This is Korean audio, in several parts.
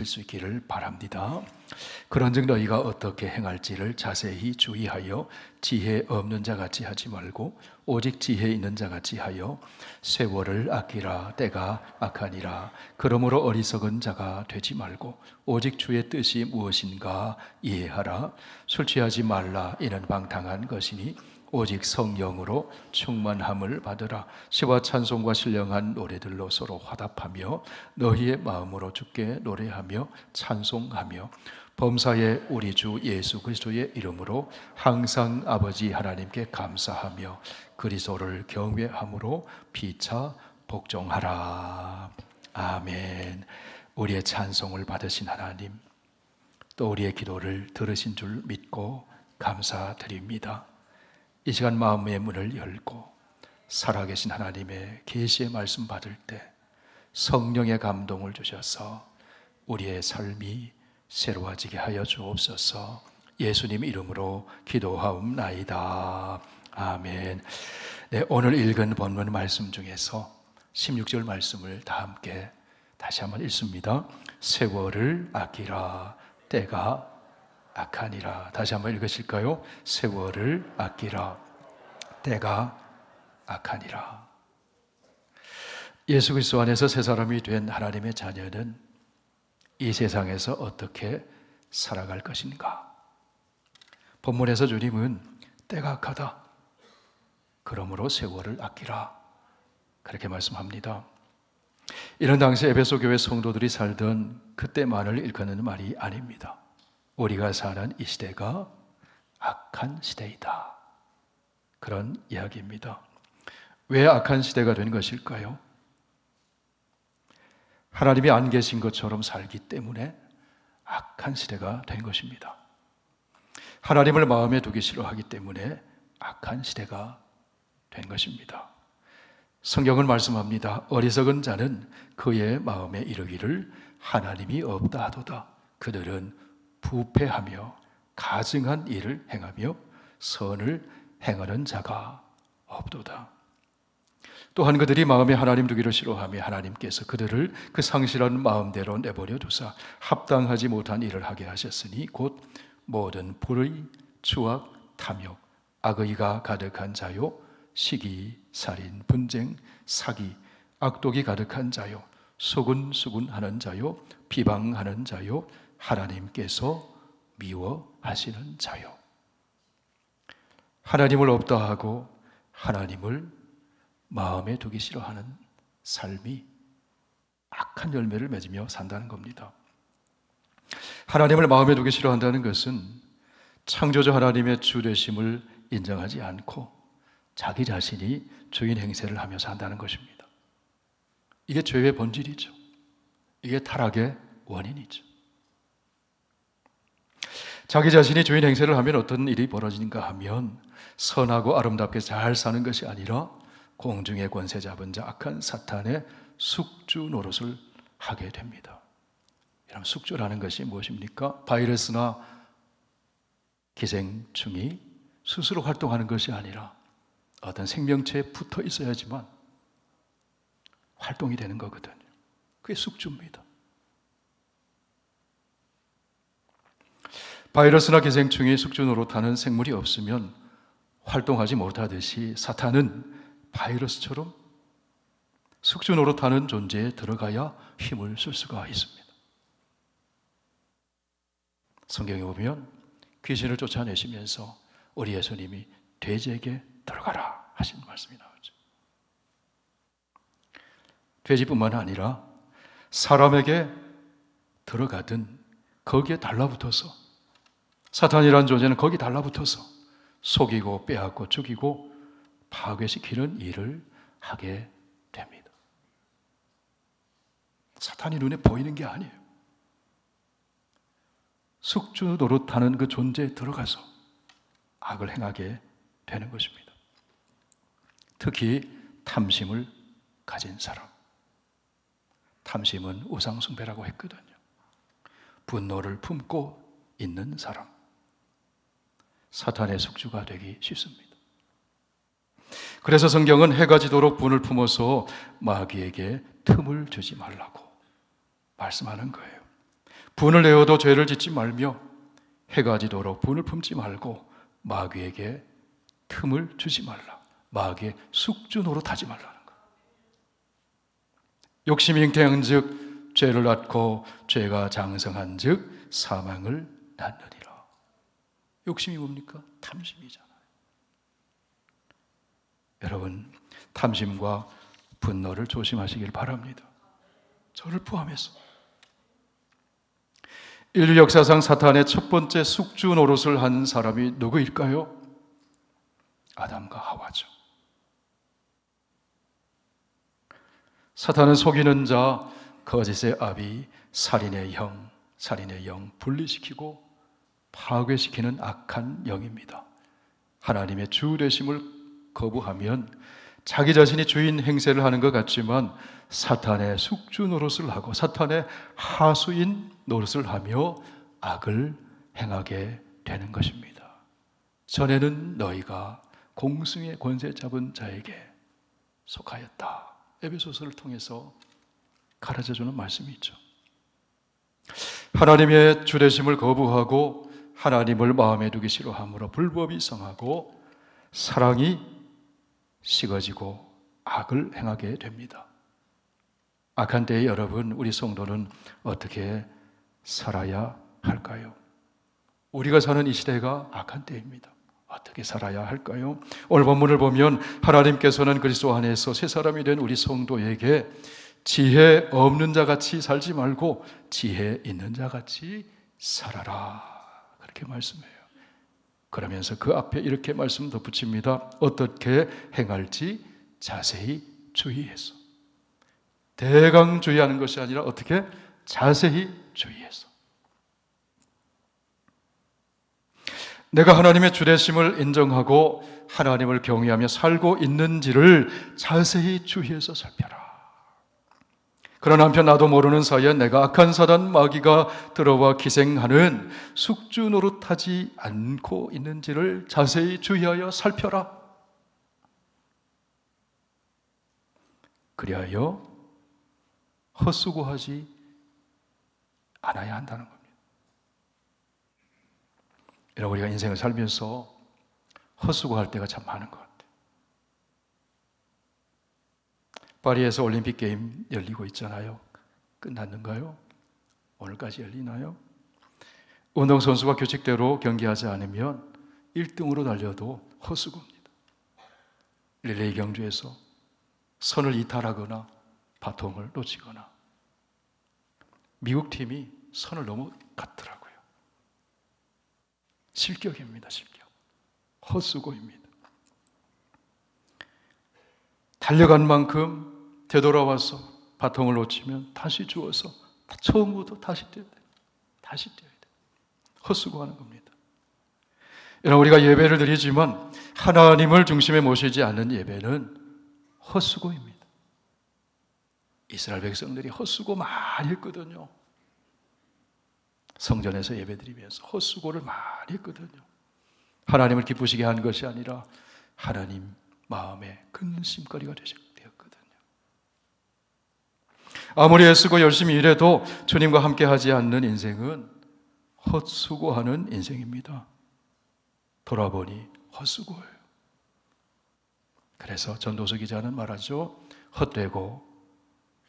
수 있기를 바랍니다. 그런즉 너희가 어떻게 행할지를 자세히 주의하여 지혜 없는 자같이 하지 말고 오직 지혜 있는 자같이 하여 세월을 아끼라. 때가 악하니라. 그러므로 어리석은 자가 되지 말고 오직 주의 뜻이 무엇인가 이해하라. 술 취하지 말라. 이는 방탕한 것이니 오직 성령으로 충만함을 받으라. 시와 찬송과 신령한 노래들로 서로 화답하며 너희의 마음으로 주께 노래하며 찬송하며 범사의 우리 주 예수 그리스도의 이름으로 항상 아버지 하나님께 감사하며 그리스도를 경외함으로 피차 복종하라. 아멘. 우리의 찬송을 받으신 하나님, 또 우리의 기도를 들으신 줄 믿고 감사드립니다. 이 시간 마음의 문을 열고 살아계신 하나님의 계시의 말씀 받을 때 성령의 감동을 주셔서 우리의 삶이 새로워지게 하여 주옵소서. 예수님 이름으로 기도하옵나이다. 아멘. 네, 오늘 읽은 본문 말씀 중에서 16절 말씀을 다 함께 다시 한번 읽습니다. 세월을 아끼라. 때가 악하니라. 다시 한번 읽으실까요? 세월을 아끼라. 때가 악하니라. 예수 그리스도 안에서 새 사람이 된 하나님의 자녀는 이 세상에서 어떻게 살아갈 것인가? 본문에서 주님은 때가 악하다. 그러므로 세월을 아끼라. 그렇게 말씀합니다. 이런 당시 에베소 교회 성도들이 살던 그때만을 일컫는 말이 아닙니다. 우리가 사는 이 시대가 악한 시대이다. 그런 이야기입니다. 왜 악한 시대가 된 것일까요? 하나님이 안 계신 것처럼 살기 때문에 악한 시대가 된 것입니다. 하나님을 마음에 두기 싫어하기 때문에 악한 시대가 된 것입니다. 성경은 말씀합니다. 어리석은 자는 그의 마음에 이르기를 하나님이 없다 하도다. 그들은 부패하며 가증한 일을 행하며 선을 행하는 자가 없도다. 또한 그들이 마음에 하나님 두기를 싫어하며 하나님께서 그들을 그 상실한 마음대로 내버려 두사 합당하지 못한 일을 하게 하셨으니 곧 모든 불의, 추악, 탐욕, 악의가 가득한 자요, 시기, 살인, 분쟁, 사기, 악독이 가득한 자요, 수군수군하는 자요, 비방하는 자요, 하나님께서 미워하시는 자요. 하나님을 없다 하고 하나님을 마음에 두기 싫어하는 삶이 악한 열매를 맺으며 산다는 겁니다. 하나님을 마음에 두기 싫어한다는 것은 창조주 하나님의 주 되심을 인정하지 않고 자기 자신이 주인 행세를 하며 산다는 것입니다. 이게 죄의 본질이죠. 이게 타락의 원인이죠. 자기 자신이 주인 행세를 하면 어떤 일이 벌어지는가 하면 선하고 아름답게 잘 사는 것이 아니라 공중의 권세 잡은 자 악한 사탄의 숙주 노릇을 하게 됩니다. 여러분, 숙주라는 것이 무엇입니까? 바이러스나 기생충이 스스로 활동하는 것이 아니라 어떤 생명체에 붙어 있어야지만 활동이 되는 거거든요. 그게 숙주입니다. 바이러스나 기생충이 숙주 노릇하는 생물이 없으면 활동하지 못하듯이 사탄은 바이러스처럼 숙주 노릇하는 존재에 들어가야 힘을 쓸 수가 있습니다. 성경에 보면 귀신을 쫓아내시면서 우리 예수님이 돼지에게 들어가라 하신 말씀이 나오죠. 돼지뿐만 아니라 사람에게 들어가든 거기에 달라붙어서 사탄이라는 존재는 거기 달라붙어서 속이고 빼앗고 죽이고 파괴시키는 일을 하게 됩니다. 사탄이 눈에 보이는 게 아니에요. 숙주 노릇하는 그 존재에 들어가서 악을 행하게 되는 것입니다. 특히 탐심을 가진 사람. 탐심은 우상숭배라고 했거든요. 분노를 품고 있는 사람. 사탄의 숙주가 되기 쉽습니다. 그래서 성경은 해가 지도록 분을 품어서 마귀에게 틈을 주지 말라고 말씀하는 거예요. 분을 내어도 죄를 짓지 말며 해가 지도록 분을 품지 말고 마귀에게 틈을 주지 말라. 마귀의 숙주 노릇하지 말라는 거. 욕심이 잉태한즉 죄를 낳고 죄가 장성한즉 사망을 낳느니라. 욕심이 뭡니까? 탐심이잖아요. 여러분, 탐심과 분노를 조심하시길 바랍니다. 저를 포함해서. 인류 역사상 사탄의 첫 번째 숙주 노릇을 한 사람이 누구일까요? 아담과 하와죠. 사탄은 속이는 자, 거짓의 아비, 살인의 영 분리시키고 파괴시키는 악한 영입니다. 하나님의 주 되심을 거부하면 자기 자신이 주인 행세를 하는 것 같지만 사탄의 숙주 노릇을 하고 사탄의 하수인 노릇을 하며 악을 행하게 되는 것입니다. 전에는 너희가 공승의 권세 잡은 자에게 속하였다. 에베소서를 통해서 가르쳐주는 말씀이 있죠. 하나님의 주되심을 거부하고 하나님을 마음에 두기 싫어함으로 불법이 성하고 사랑이 식어지고 악을 행하게 됩니다. 악한 때에 여러분, 우리 성도는 어떻게 살아야 할까요? 우리가 사는 이 시대가 악한 때입니다. 어떻게 살아야 할까요? 오늘 본문을 보면 하나님께서는 그리스도 안에서 새 사람이 된 우리 성도에게 지혜 없는 자같이 살지 말고 지혜 있는 자같이 살아라, 그렇게 말씀해요. 그러면서 그 앞에 이렇게 말씀 덧붙입니다. 어떻게 행할지 자세히 주의해서. 대강 주의하는 것이 아니라 어떻게 자세히 주의해서. 내가 하나님의 주되심을 인정하고 하나님을 경외하며 살고 있는지를 자세히 주의해서 살펴라. 그런 한편 나도 모르는 사이에 내가 악한 사단 마귀가 들어와 기생하는 숙주 노릇하지 않고 있는지를 자세히 주의하여 살펴라. 그리하여 헛수고하지 않아야 한다는 겁니다. 여러분, 우리가 인생을 살면서 헛수고할 때가 참 많은 것 같아요. 파리에서 올림픽 게임 열리고 있잖아요. 끝났는가요? 오늘까지 열리나요? 운동선수가 규칙대로 경기하지 않으면 1등으로 달려도 헛수고입니다. 릴레이 경주에서 선을 이탈하거나 바통을 놓치거나 미국 팀이 선을 넘어갔더라고요. 실격입니다. 실격. 헛수고입니다. 달려간 만큼 되돌아와서 바통을 놓치면 다시 주워서 처음부터 다시 뛰어야 돼요. 다시 뛰어야 돼요. 헛수고하는 겁니다. 여러분, 우리가 예배를 드리지만 하나님을 중심에 모시지 않는 예배는 헛수고입니다. 이스라엘 백성들이 헛수고 많이 했거든요. 성전에서 예배드리면서 헛수고를 많이 했거든요. 하나님을 기쁘시게 한 것이 아니라 하나님 마음의 근심거리가 되었거든요. 아무리 애쓰고 열심히 일해도 주님과 함께 하지 않는 인생은 헛수고하는 인생입니다. 돌아보니 헛수고예요. 그래서 전도서 기자는 말하죠. 헛되고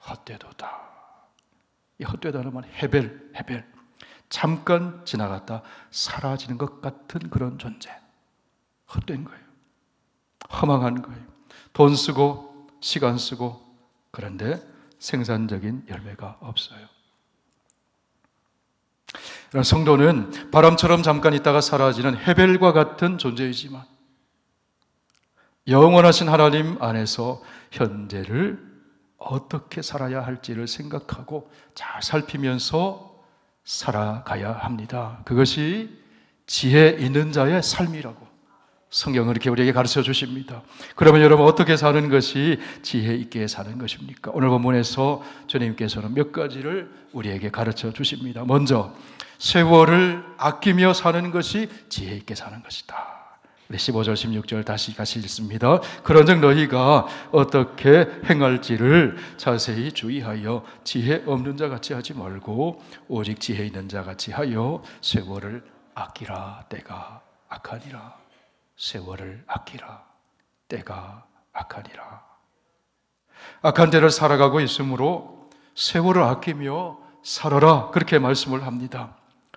헛되도다. 이 헛되다는 말 헤벨. 잠깐 지나갔다 사라지는 것 같은 그런 존재. 헛된 거예요. 허망한 거예요. 돈 쓰고 시간 쓰고 그런데 생산적인 열매가 없어요. 성도는 바람처럼 잠깐 있다가 사라지는 헤벨과 같은 존재이지만 영원하신 하나님 안에서 현재를 어떻게 살아야 할지를 생각하고 잘 살피면서 살아가야 합니다. 그것이 지혜 있는 자의 삶이라고 성경은 이렇게 우리에게 가르쳐 주십니다. 그러면 여러분, 어떻게 사는 것이 지혜 있게 사는 것입니까? 오늘 본문에서 주님께서는 몇 가지를 우리에게 가르쳐 주십니다. 먼저 세월을 아끼며 사는 것이 지혜 있게 사는 것이다. 우리 15절 16절 다시 같이 읽습니다. 그런즉 너희가 어떻게 행할지를 자세히 주의하여 지혜 없는 자 같이 하지 말고 오직 지혜 있는 자 같이 하여 세월을 아끼라. 때가 악하니라. 세월을 아끼라. 때가 악하니라. 악한 때를 살아가고 있으므로 세월을 아끼며 살아라, 그렇게 말씀을 합니다.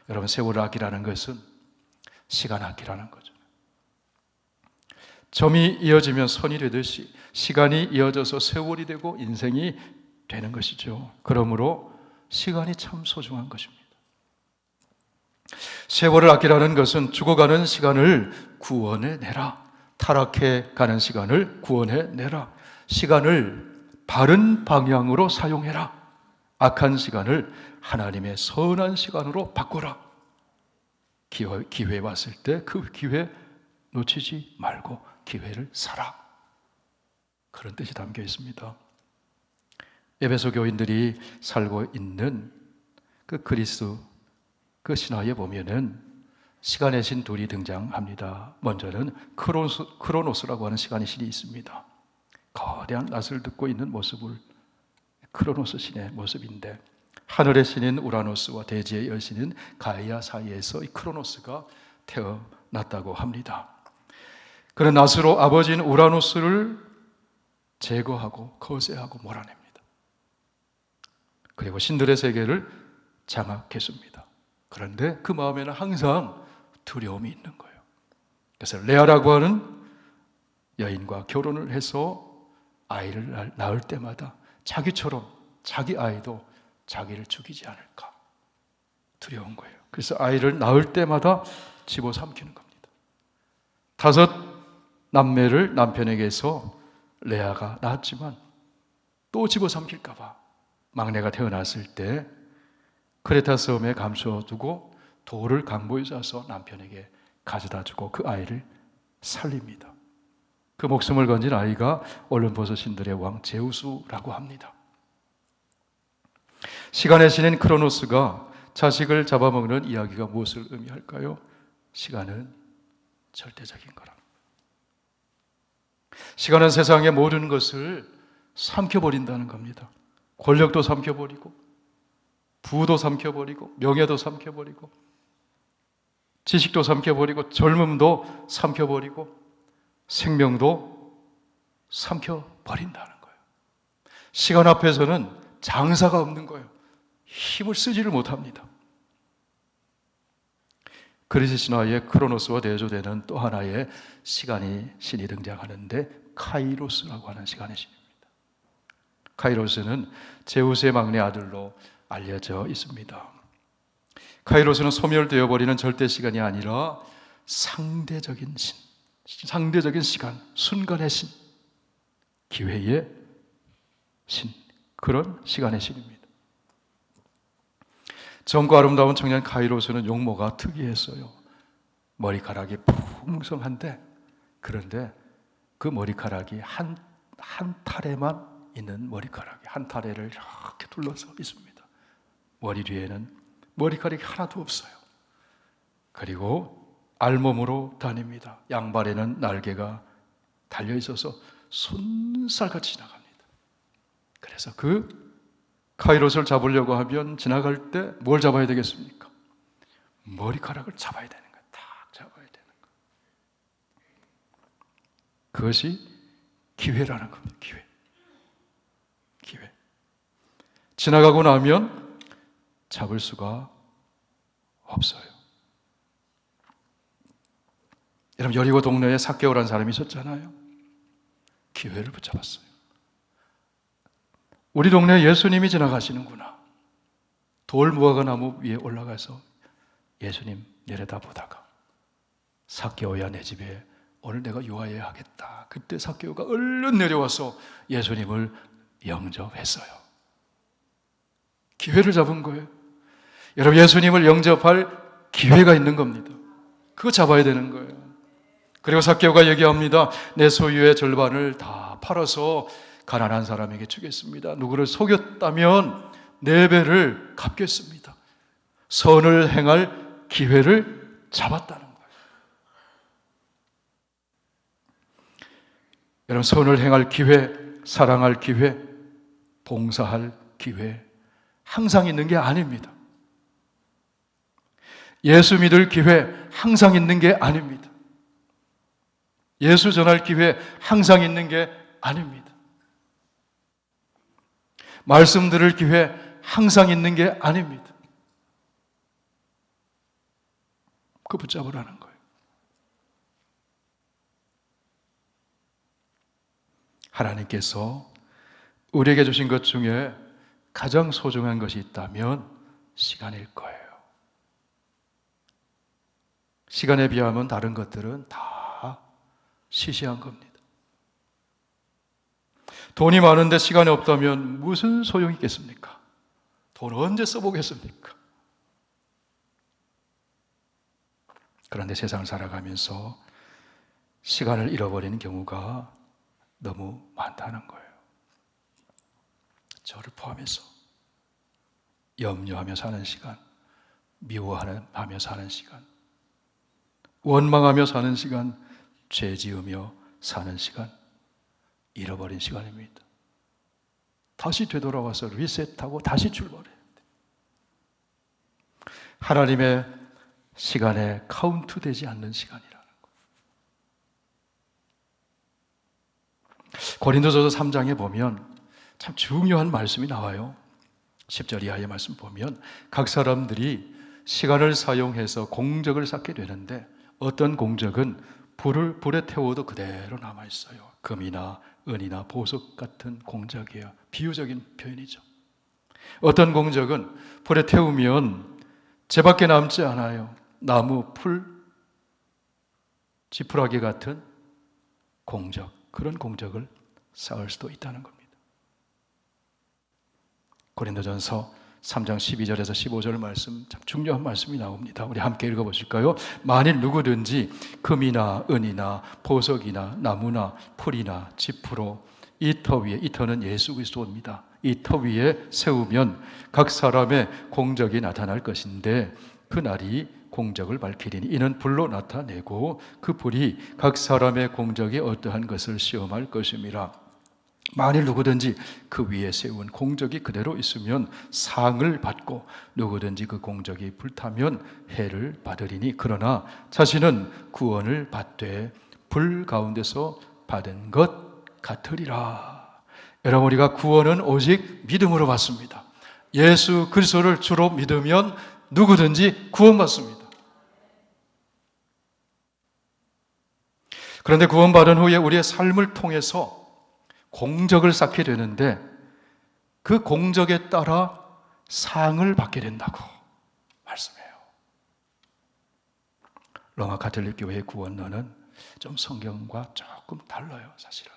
여러분, 세월을 아끼라는 것은 시간 아끼라는 거죠. 점이 이어지면 선이 되듯이 시간이 이어져서 세월이 되고 인생이 되는 것이죠. 그러므로 시간이 참 소중한 것입니다. 세월을 아끼라는 것은 죽어가는 시간을 구원해내라. 타락해 가는 시간을 구원해내라. 시간을 바른 방향으로 사용해라. 악한 시간을 하나님의 선한 시간으로 바꿔라. 기회 왔을 때 그 기회 놓치지 말고 기회를 사라. 그런 뜻이 담겨 있습니다. 에베소 교인들이 살고 있는 그 그리스 그 신화에 보면은 시간의 신 둘이 등장합니다. 먼저는 크로노스라고 하는 시간의 신이 있습니다. 거대한 낯을 듣고 있는 모습을 크로노스 신의 모습인데, 하늘의 신인 우라노스와 대지의 여신인 가이아 사이에서 이 크로노스가 태어났다고 합니다. 그는 낫으로 아버지인 우라노스를 제거하고 거세하고 몰아냅니다. 그리고 신들의 세계를 장악했습니다. 그런데 그 마음에는 항상 두려움이 있는 거예요. 그래서 레아라고 하는 여인과 결혼을 해서 아이를 낳을 때마다 자기처럼 자기 아이도 자기를 죽이지 않을까 두려운 거예요. 그래서 아이를 낳을 때마다 집어삼키는 겁니다. 5 남매를 남편에게서 레아가 낳았지만 또 집어삼킬까 봐 막내가 태어났을 때 크레타 섬에 감춰두고 돌을 강보에 싸서 남편에게 가져다 주고 그 아이를 살립니다. 그 목숨을 건진 아이가 올림포스 신들의 왕 제우스라고 합니다. 시간의 신인 크로노스가 자식을 잡아먹는 이야기가 무엇을 의미할까요? 시간은 절대적인 거랍니다. 시간은 세상의 모든 것을 삼켜버린다는 겁니다. 권력도 삼켜버리고, 부도 삼켜버리고, 명예도 삼켜버리고, 지식도 삼켜버리고, 젊음도 삼켜버리고, 생명도 삼켜버린다는 거예요. 시간 앞에서는 장사가 없는 거예요. 힘을 쓰지를 못합니다. 그리스 신화에 크로노스와 대조되는 또 하나의 시간의 신이 등장하는데 카이로스라고 하는 시간의 신입니다. 카이로스는 제우스의 막내 아들로 알려져 있습니다. 카이로스는 소멸되어 버리는 절대 시간이 아니라 상대적인 신, 상대적인 시간, 순간의 신, 기회의 신, 그런 시간의 신입니다. 젊고 아름다운 청년 카이로스는 용모가 특이했어요. 머리카락이 풍성한데, 그런데 그 머리카락이 한 탈에만 있는 머리카락이 한 탈에를 이렇게 둘러서 있습니다. 머리 뒤에는 머리카락이 하나도 없어요. 그리고 알몸으로 다닙니다. 양발에는 날개가 달려 있어서 손살같이 지나갑니다. 그래서 그 카이로스를 잡으려고 하면 지나갈 때 뭘 잡아야 되겠습니까? 머리카락을 잡아야 되는 거예요. 딱 잡아야 되는 거예요. 그것이 기회라는 겁니다. 기회. 지나가고 나면 잡을 수가 없어요. 여러분, 여리고 동네에 삭개오라는 사람이 있었잖아요. 기회를 붙잡았어요. 우리 동네에 예수님이 지나가시는구나. 돌무화과 나무 위에 올라가서 예수님 내려다보다가 삭개오야, 내 집에 오늘 내가 요하여야 하겠다. 그때 삭개오가 얼른 내려와서 예수님을 영접했어요. 기회를 잡은 거예요. 여러분, 예수님을 영접할 기회가 있는 겁니다. 그거 잡아야 되는 거예요. 그리고 삭개오가 얘기합니다. 내 소유의 절반을 다 팔아서 가난한 사람에게 주겠습니다. 누구를 속였다면 4배를 갚겠습니다. 선을 행할 기회를 잡았다는 거예요. 여러분, 선을 행할 기회, 사랑할 기회, 봉사할 기회 항상 있는 게 아닙니다. 예수 믿을 기회 항상 있는 게 아닙니다. 예수 전할 기회 항상 있는 게 아닙니다. 말씀 들을 기회 항상 있는 게 아닙니다. 그 붙잡으라는 거예요. 하나님께서 우리에게 주신 것 중에 가장 소중한 것이 있다면 시간일 거예요. 시간에 비하면 다른 것들은 다 시시한 겁니다. 돈이 많은데 시간이 없다면 무슨 소용이 있겠습니까? 돈 언제 써보겠습니까? 그런데 세상을 살아가면서 시간을 잃어버리는 경우가 너무 많다는 거예요. 저를 포함해서 염려하며 사는 시간, 미워하며 사는 시간, 원망하며 사는 시간, 죄 지으며 사는 시간, 잃어버린 시간입니다. 다시 되돌아와서 리셋하고 다시 출발해야 돼요. 하나님의 시간에 카운트되지 않는 시간이라는 거예요. 고린도전서 3장에 보면 참 중요한 말씀이 나와요. 10절 이하의 말씀 보면 각 사람들이 시간을 사용해서 공적을 쌓게 되는데 어떤 공적은 불에 태워도 그대로 남아있어요. 금이나 은이나 보석 같은 공적이에요. 비유적인 표현이죠. 어떤 공적은 불에 태우면 재밖에 남지 않아요. 나무, 풀, 지푸라기 같은 공적, 그런 공적을 쌓을 수도 있다는 겁니다. 고린도전서 3장 12절에서 15절 말씀, 참 중요한 말씀이 나옵니다. 우리 함께 읽어보실까요? 만일 누구든지 금이나 은이나 보석이나 나무나 풀이나 지푸로 이 터 위에, 이 터는 예수 그리스도입니다. 이 터 위에 세우면 각 사람의 공적이 나타날 것인데 그 날이 공적을 밝히리니 이는 불로 나타내고 그 불이 각 사람의 공적이 어떠한 것을 시험할 것임이라. 만일 누구든지 그 위에 세운 공적이 그대로 있으면 상을 받고 누구든지 그 공적이 불타면 해를 받으리니 그러나 자신은 구원을 받되 불 가운데서 받은 것 같으리라. 여러분, 우리가 구원은 오직 믿음으로 받습니다. 예수 그리스도를 주로 믿으면 누구든지 구원받습니다. 그런데 구원받은 후에 우리의 삶을 통해서 공적을 쌓게 되는데 그 공적에 따라 상을 받게 된다고 말씀해요. 로마 가톨릭 교회의 구원론은 좀 성경과 조금 달라요, 사실은.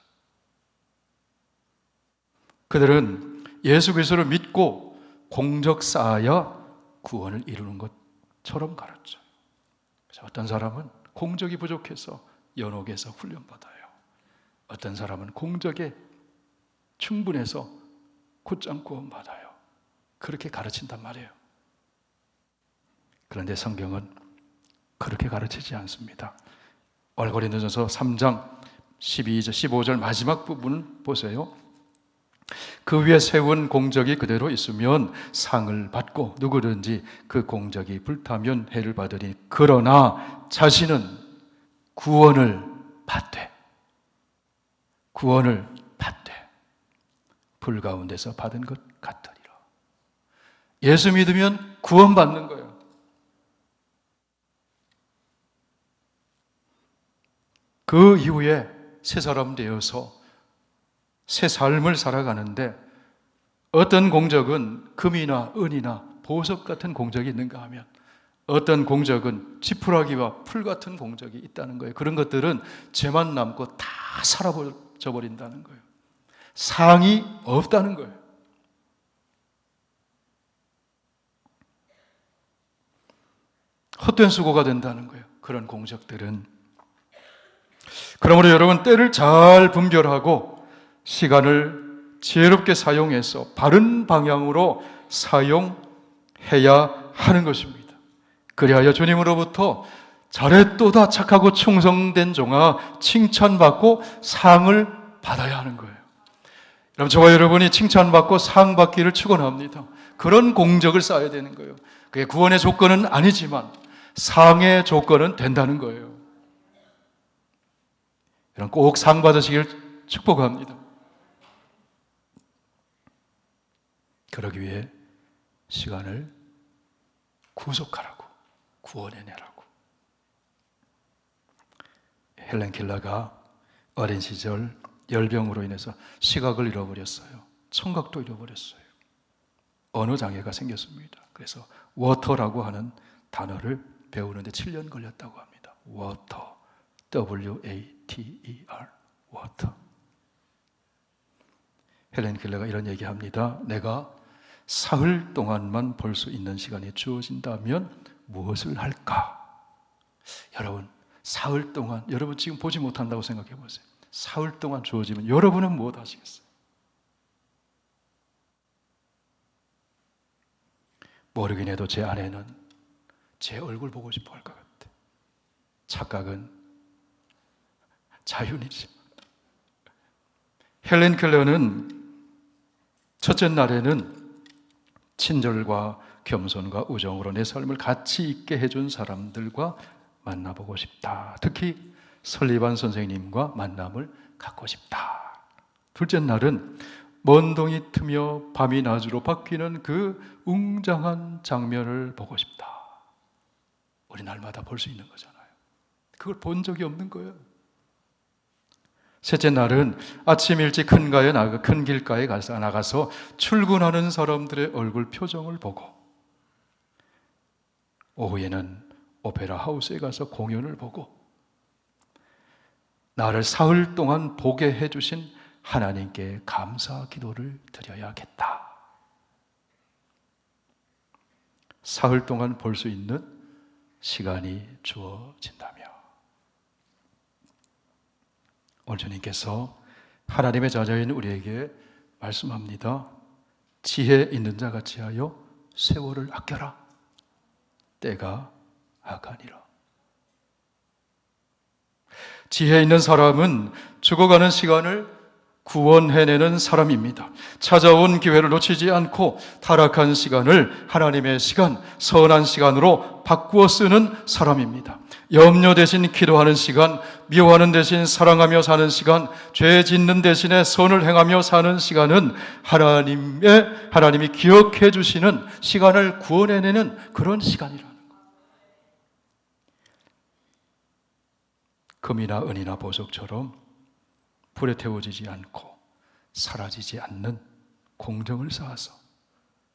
그들은 예수 그리스도를 믿고 공적 쌓아야 구원을 이루는 것처럼 가르쳐요. 그래서 어떤 사람은 공적이 부족해서 연옥에서 훈련받아요. 어떤 사람은 공적에 충분해서 곧장 구원받아요. 그렇게 가르친단 말이에요. 그런데 성경은 그렇게 가르치지 않습니다. 고린도전서 3장 12절, 15절 마지막 부분을 보세요. 그 위에 세운 공적이 그대로 있으면 상을 받고 누구든지 그 공적이 불타면 해를 받으니 그러나 자신은 구원을 받되 불 가운데서 받은 것 같으리라. 예수 믿으면 구원받는 거예요. 그 이후에 새 사람 되어서 새 삶을 살아가는데 어떤 공적은 금이나 은이나 보석 같은 공적이 있는가 하면 어떤 공적은 지푸라기와 풀 같은 공적이 있다는 거예요. 그런 것들은 죄만 남고 다 사라져 버린다는 거예요. 상이 없다는 거예요. 헛된 수고가 된다는 거예요. 그런 공적들은. 그러므로 여러분, 때를 잘 분별하고 시간을 지혜롭게 사용해서 바른 방향으로 사용해야 하는 것입니다. 그리하여 주님으로부터 잘했도다 착하고 충성된 종아 칭찬받고 상을 받아야 하는 거예요. 여러분, 저와 여러분이 칭찬받고 상받기를 축원합니다. 그런 공적을 쌓아야 되는 거예요. 그게 구원의 조건은 아니지만 상의 조건은 된다는 거예요. 여러분, 꼭 상 받으시길 축복합니다. 그러기 위해 시간을 구속하라고, 구원해내라고. 헬렌 켈러가 어린 시절 열병으로 인해서 시각을 잃어버렸어요. 청각도 잃어버렸어요. 언어 장애가 생겼습니다. 그래서 워터라고 하는 단어를 배우는데 7년 걸렸다고 합니다. 워터, W-A-T-E-R, 워터. 헬렌 켈러가 이런 얘기합니다. 내가 사흘 동안만 볼 수 있는 시간이 주어진다면 무엇을 할까? 여러분, 사흘 동안, 여러분 지금 보지 못한다고 생각해 보세요. 사흘 동안 주어지면 여러분은 무엇 하시겠어요? 모르긴 해도 제 아내는 제 얼굴 보고 싶어 할 것 같아. 착각은 자윤이지. 헬렌 켈러는 첫째 날에는 친절과 겸손과 우정으로 내 삶을 가치 있게 해준 사람들과 만나보고 싶다. 특히 설리반 선생님과 만남을 갖고 싶다. 둘째 날은 먼 동이 트며 밤이 낮으로 바뀌는 그 웅장한 장면을 보고 싶다. 우리 날마다 볼 수 있는 거잖아요. 그걸 본 적이 없는 거예요. 셋째 날은 아침 일찍 큰 길가에 나가서 출근하는 사람들의 얼굴 표정을 보고, 오후에는 오페라 하우스에 가서 공연을 보고, 나를 사흘 동안 보게 해주신 하나님께 감사 기도를 드려야겠다. 사흘 동안 볼 수 있는 시간이 주어진다며. 오늘 주님께서 하나님의 자녀인 우리에게 말씀합니다. 지혜 있는 자 같이 하여 세월을 아껴라. 때가 악하니라. 지혜 있는 사람은 죽어가는 시간을 구원해내는 사람입니다. 찾아온 기회를 놓치지 않고 타락한 시간을 하나님의 시간, 선한 시간으로 바꾸어 쓰는 사람입니다. 염려 대신 기도하는 시간, 미워하는 대신 사랑하며 사는 시간, 죄 짓는 대신에 선을 행하며 사는 시간은 하나님이 기억해 주시는 시간을 구원해내는 그런 시간이라는 거예요. 금이나 은이나 보석처럼 불에 태워지지 않고 사라지지 않는 공정을 쌓아서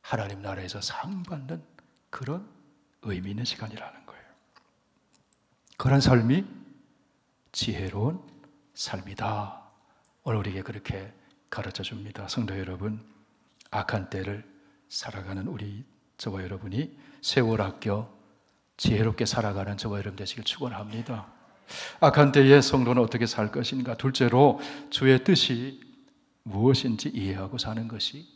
하나님 나라에서 상 받는 그런 의미 있는 시간이라는 거예요. 그런 삶이 지혜로운 삶이다. 오늘 우리에게 그렇게 가르쳐 줍니다. 성도 여러분, 악한 때를 살아가는 저와 여러분이 세월 아껴 지혜롭게 살아가는 저와 여러분 되시길 축원합니다. 악한 때에 성도는 어떻게 살 것인가? 둘째로 주의 뜻이 무엇인지 이해하고 사는 것이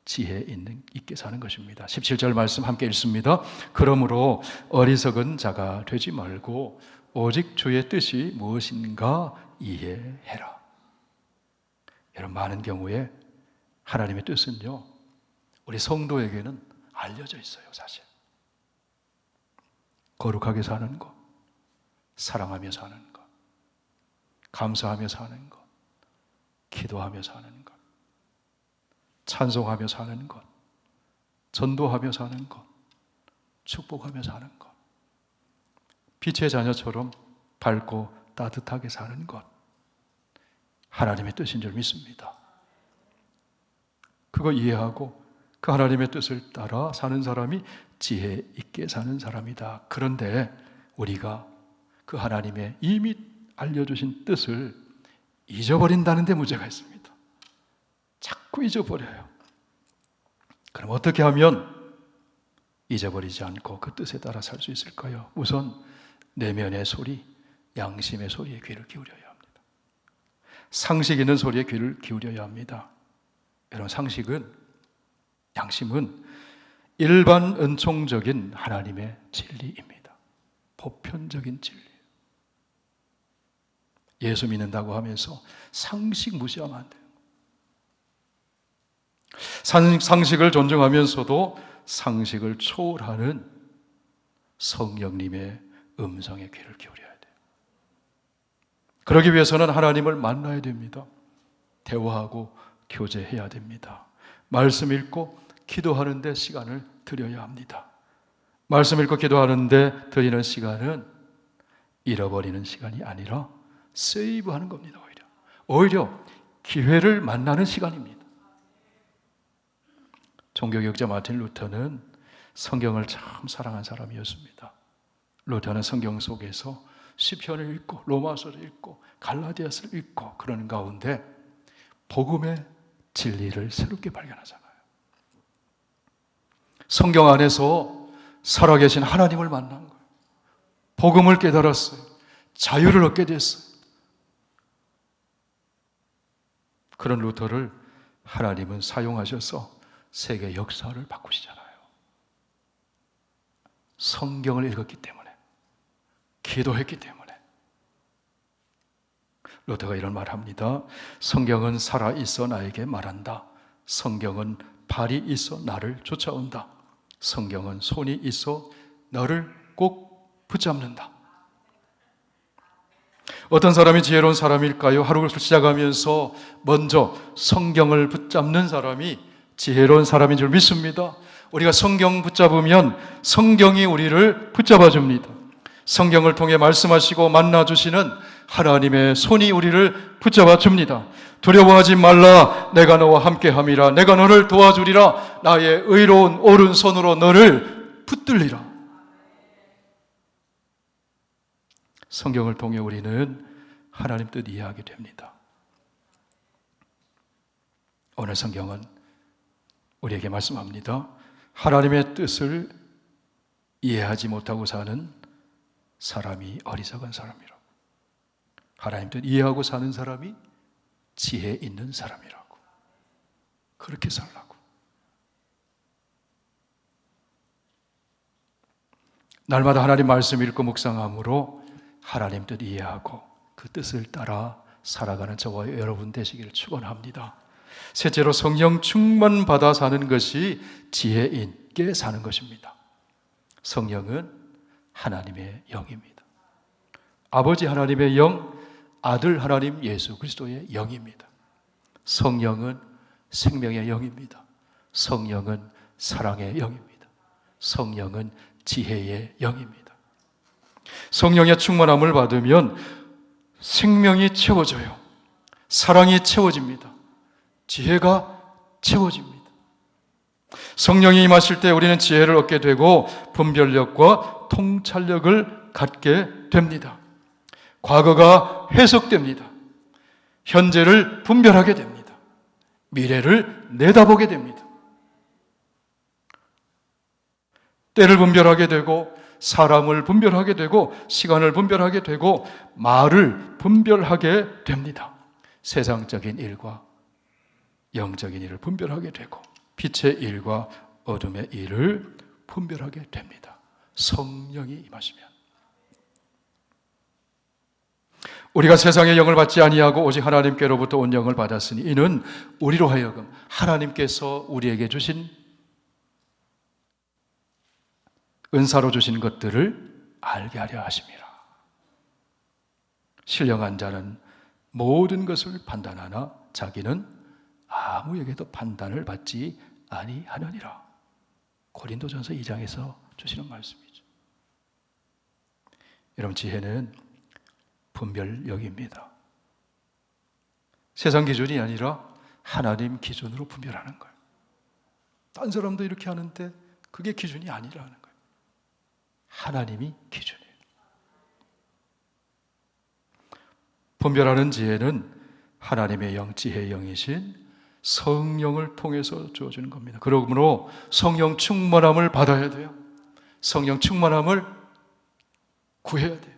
지혜 있게 사는 것입니다. 17절 말씀 함께 읽습니다. 그러므로 어리석은 자가 되지 말고 오직 주의 뜻이 무엇인가 이해해라. 여러분, 많은 경우에 하나님의 뜻은요, 우리 성도에게는 알려져 있어요. 사실 거룩하게 사는 것, 사랑하며 사는 것, 감사하며 사는 것, 기도하며 사는 것, 찬송하며 사는 것, 전도하며 사는 것, 축복하며 사는 것, 빛의 자녀처럼 밝고 따뜻하게 사는 것, 하나님의 뜻인 줄 믿습니다. 그거 이해하고 그 하나님의 뜻을 따라 사는 사람이 지혜 있게 사는 사람이다. 그런데 우리가 그 하나님의 이미 알려주신 뜻을 잊어버린다는 데 문제가 있습니다. 자꾸 잊어버려요. 그럼 어떻게 하면 잊어버리지 않고 그 뜻에 따라 살 수 있을까요? 우선 내면의 소리, 양심의 소리에 귀를 기울여야 합니다. 상식 있는 소리에 귀를 기울여야 합니다. 여러분, 양심은 일반 은총적인 하나님의 진리입니다. 보편적인 진리. 예수 믿는다고 하면서 상식 무시하면 안 돼요. 상식을 존중하면서도 상식을 초월하는 성령님의 음성에 귀를 기울여야 돼요. 그러기 위해서는 하나님을 만나야 됩니다. 대화하고 교제해야 됩니다. 말씀 읽고 기도하는 데 시간을 드려야 합니다. 말씀 읽고 기도하는데 드리는 시간은 잃어버리는 시간이 아니라 세이브하는 겁니다. 오히려 기회를 만나는 시간입니다. 종교개혁자 마틴 루터는 성경을 참 사랑한 사람이었습니다. 루터는 성경 속에서 시편을 읽고 로마서를 읽고 갈라디아서를 읽고 그러는 가운데 복음의 진리를 새롭게 발견하잖아요. 성경 안에서 살아계신 하나님을 만난 거예요. 복음을 깨달았어요. 자유를 얻게 됐어요. 그런 루터를 하나님은 사용하셔서 세계 역사를 바꾸시잖아요. 성경을 읽었기 때문에, 기도했기 때문에. 루터가 이런 말을 합니다. 성경은 살아있어 나에게 말한다. 성경은 발이 있어 나를 쫓아온다. 성경은 손이 있어 너를 꼭 붙잡는다. 어떤 사람이 지혜로운 사람일까요? 하루를 시작하면서 먼저 성경을 붙잡는 사람이 지혜로운 사람인 줄 믿습니다. 우리가 성경 붙잡으면 성경이 우리를 붙잡아 줍니다. 성경을 통해 말씀하시고 만나주시는 하나님의 손이 우리를 붙잡아 줍니다. 두려워하지 말라. 내가 너와 함께함이라. 내가 너를 도와주리라. 나의 의로운 오른손으로 너를 붙들리라. 성경을 통해 우리는 하나님 뜻 이해하게 됩니다. 오늘 성경은 우리에게 말씀합니다. 하나님의 뜻을 이해하지 못하고 사는 사람이 어리석은 사람이라고. 하나님 뜻 이해하고 사는 사람이 지혜 있는 사람이라고. 그렇게 살라고. 날마다 하나님 말씀 읽고 묵상함으로 하나님 뜻 이해하고 그 뜻을 따라 살아가는 저와 여러분 되시기를 축원합니다. 셋째로 성령 충만 받아 사는 것이 지혜 있게 사는 것입니다. 성령은 하나님의 영입니다. 아버지 하나님의 영, 아들 하나님 예수 그리스도의 영입니다. 성령은 생명의 영입니다. 성령은 사랑의 영입니다. 성령은 지혜의 영입니다. 성령의 충만함을 받으면 생명이 채워져요. 사랑이 채워집니다. 지혜가 채워집니다. 성령이 임하실 때 우리는 지혜를 얻게 되고 분별력과 통찰력을 갖게 됩니다. 과거가 해석됩니다. 현재를 분별하게 됩니다. 미래를 내다보게 됩니다. 때를 분별하게 되고 사람을 분별하게 되고 시간을 분별하게 되고 말을 분별하게 됩니다. 세상적인 일과 영적인 일을 분별하게 되고 빛의 일과 어둠의 일을 분별하게 됩니다. 성령이 임하시면. 우리가 세상의 영을 받지 아니하고 오직 하나님께로부터 온 영을 받았으니 이는 우리로 하여금 하나님께서 우리에게 주신 은사로 주신 것들을 알게 하려 하심이라. 신령한 자는 모든 것을 판단하나 자기는 아무에게도 판단을 받지 아니하느니라. 고린도전서 2장에서 주시는 말씀이죠. 여러분, 지혜는 분별력입니다. 세상 기준이 아니라 하나님 기준으로 분별하는 거예요. 딴 사람도 이렇게 하는데 그게 기준이 아니라는 거예요. 하나님이 기준이에요. 분별하는 지혜는 하나님의 영, 지혜의 영이신 성령을 통해서 주어지는 겁니다. 그러므로 성령 충만함을 받아야 돼요. 성령 충만함을 구해야 돼요.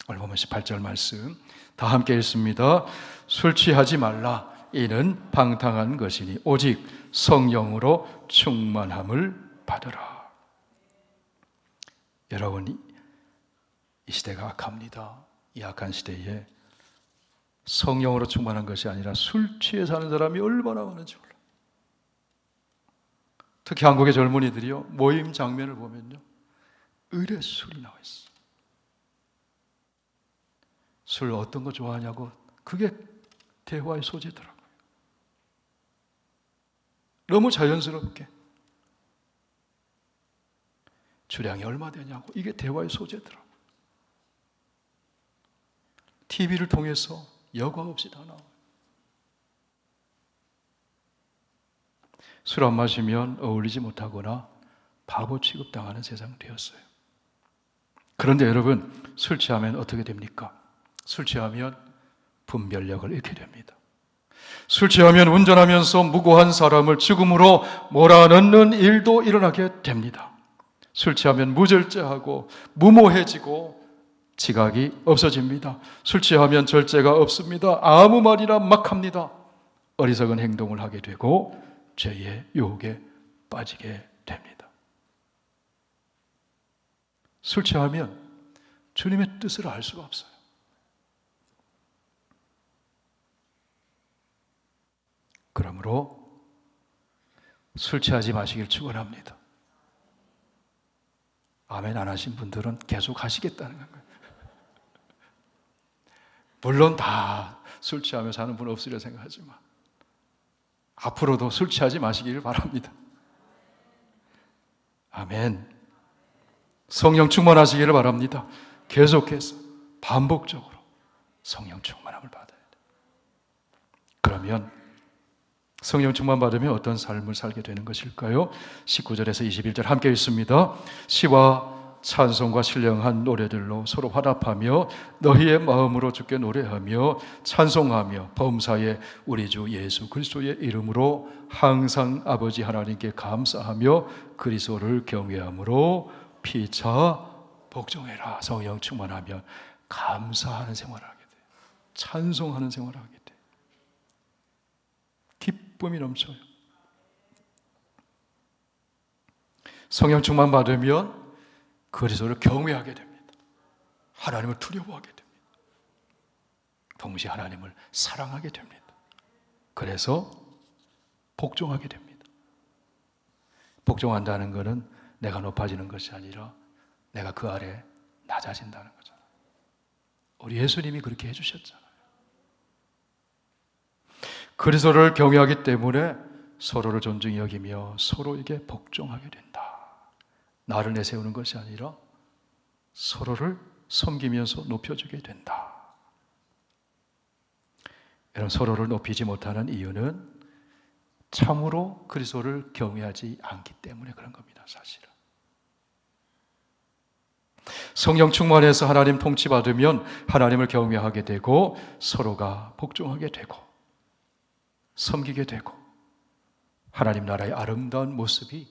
오늘 보면 18절 말씀 다 함께 읽습니다. 술 취하지 말라. 이는 방탕한 것이니 오직 성령으로 충만함을 받으라. 여러분, 이 시대가 악합니다. 이 악한 시대에 성령으로 충만한 것이 아니라 술 취해 사는 사람이 얼마나 많은지 몰라요. 특히 한국의 젊은이들이요, 모임 장면을 보면요, 의례 술이 나와 있어. 술 어떤 거 좋아하냐고, 그게 대화의 소재더라고요. 너무 자연스럽게. 주량이 얼마 되냐고, 이게 대화의 소재더라고요. TV를 통해서 여과 없이 다 나와요. 술 안 마시면 어울리지 못하거나 바보 취급당하는 세상 되었어요. 그런데 여러분, 술 취하면 어떻게 됩니까? 술 취하면 분별력을 잃게 됩니다. 술 취하면 운전하면서 무고한 사람을 죽음으로 몰아넣는 일도 일어나게 됩니다. 술 취하면 무절제하고 무모해지고 지각이 없어집니다. 술 취하면 절제가 없습니다. 아무 말이나 막 합니다. 어리석은 행동을 하게 되고 죄의 유혹에 빠지게 됩니다. 술 취하면 주님의 뜻을 알 수가 없어요. 그러므로 술 취하지 마시길 축원합니다. 아멘 안 하신 분들은 계속 하시겠다는 거예요. 물론 다 술 취하며 사는 분 없으려 생각하지만 앞으로도 술 취하지 마시기를 바랍니다. 아멘. 성령 충만하시기를 바랍니다. 계속해서 반복적으로 성령 충만함을 받아야 돼요. 그러면 성령 충만 받으면 어떤 삶을 살게 되는 것일까요? 19절에서 21절 함께 읽습니다. 시와 찬송과 신령한 노래들로 서로 화답하며 너희의 마음으로 주께 노래하며 찬송하며 범사에 우리 주 예수 그리스도의 이름으로 항상 아버지 하나님께 감사하며 그리스도를 경외함으로 피차 복종해라. 성령 충만하면 감사하는 생활을 하게 돼요. 찬송하는 생활을 하게 돼요. 기쁨이 넘쳐요. 성령 충만 받으면 그리스도를 경외하게 됩니다. 하나님을 두려워하게 됩니다. 동시에 하나님을 사랑하게 됩니다. 그래서 복종하게 됩니다. 복종한다는 것은 내가 높아지는 것이 아니라 내가 그 아래 낮아진다는 거잖아요. 우리 예수님이 그렇게 해주셨잖아요. 그리스도를 경외하기 때문에 서로를 존중히 여기며 서로에게 복종하게 된다. 나를 내세우는 것이 아니라 서로를 섬기면서 높여주게 된다. 여러분, 서로를 높이지 못하는 이유는 참으로 그리스도를 경외하지 않기 때문에 그런 겁니다. 사실은 성령 충만해서 하나님 통치받으면 하나님을 경외하게 되고 서로가 복종하게 되고 섬기게 되고 하나님 나라의 아름다운 모습이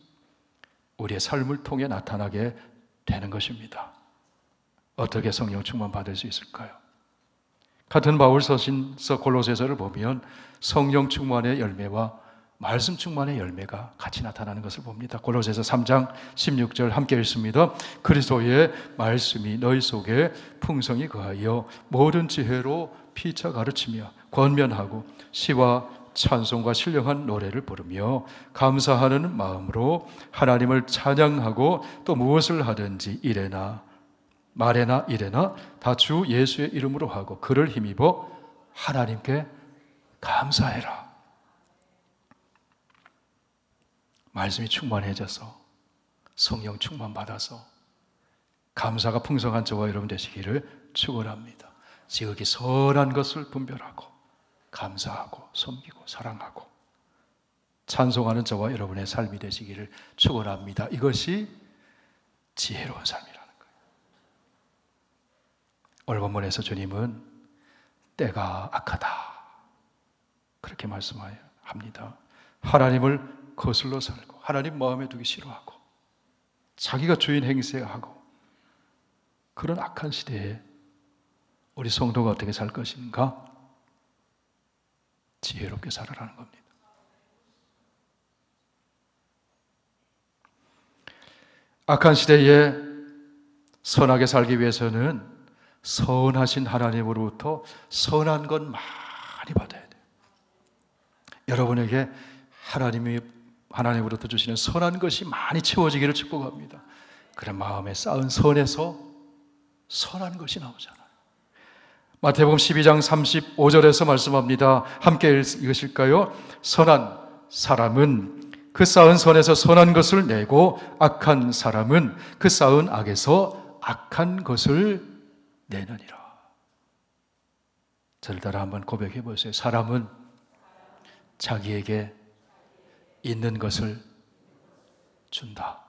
우리의 삶을 통해 나타나게 되는 것입니다. 어떻게 성령 충만 받을 수 있을까요? 같은 바울 서신서 골로새서를 보면 성령 충만의 열매와 말씀 충만의 열매가 같이 나타나는 것을 봅니다. 골로새서 3장 16절 함께 읽습니다. 그리스도의 말씀이 너희 속에 풍성히 거하여 모든 지혜로 피차 가르치며 권면하고 시와 찬송과 신령한 노래를 부르며 감사하는 마음으로 하나님을 찬양하고 또 무엇을 하든지 이래나 말에나 이래나 다 주 예수의 이름으로 하고 그를 힘입어 하나님께 감사해라. 말씀이 충만해져서 성령 충만 받아서 감사가 풍성한 저와 여러분 되시기를 축원합니다. 지극히 선한 것을 분별하고 감사하고 섬기고 사랑하고 찬송하는 저와 여러분의 삶이 되시기를 축원합니다. 이것이 지혜로운 삶이라는 거예요. 오늘 본문에서 주님은 때가 악하다 그렇게 말씀합니다. 하나님을 거슬러 살고 하나님 마음에 두기 싫어하고 자기가 주인 행세하고 그런 악한 시대에 우리 성도가 어떻게 살 것인가? 지혜롭게 살아라는 겁니다. 악한 시대에 선하게 살기 위해서는 선하신 하나님으로부터 선한 것 많이 받아야 돼요. 여러분에게 하나님으로부터 주시는 선한 것이 많이 채워지기를 축복합니다. 그런 마음에 쌓은 선에서 선한 것이 나오잖아요. 마태복음 12장 35절에서 말씀합니다. 함께 읽으실까요? 선한 사람은 그 쌓은 선에서 선한 것을 내고 악한 사람은 그 쌓은 악에서 악한 것을 내느니라. 저를 따라 한번 고백해 보세요. 사람은 자기에게 있는 것을 준다.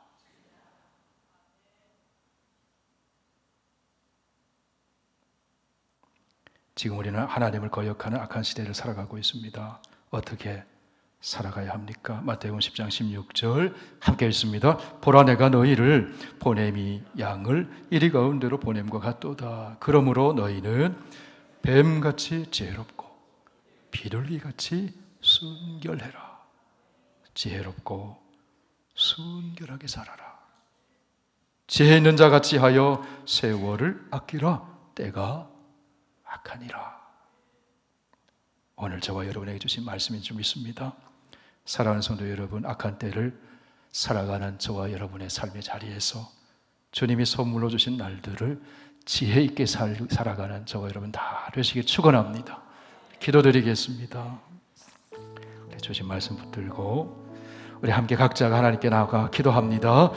지금 우리는 하나님을 거역하는 악한 시대를 살아가고 있습니다. 어떻게 살아가야 합니까? 마태복음 10장 16절 함께 읽습니다. 보라 내가 너희를 보냄이 양을 이리 가운데로 보냄과 같도다. 그러므로 너희는 뱀같이 지혜롭고 비둘기같이 순결해라. 지혜롭고 순결하게 살아라. 지혜 있는 자같이 하여 세월을 아끼라. 때가 악하니라. 오늘 저와 여러분에게 주신 말씀이 좀 있습니다. 사랑하는 성도 여러분, 악한 때를 살아가는 저와 여러분의 삶의 자리에서 주님이 선물로 주신 날들을 지혜 있게 살아가는 저와 여러분 다 되시길 축원합니다. 기도드리겠습니다. 주신 말씀 붙들고 우리 함께 각자가 하나님께 나아가 기도합니다.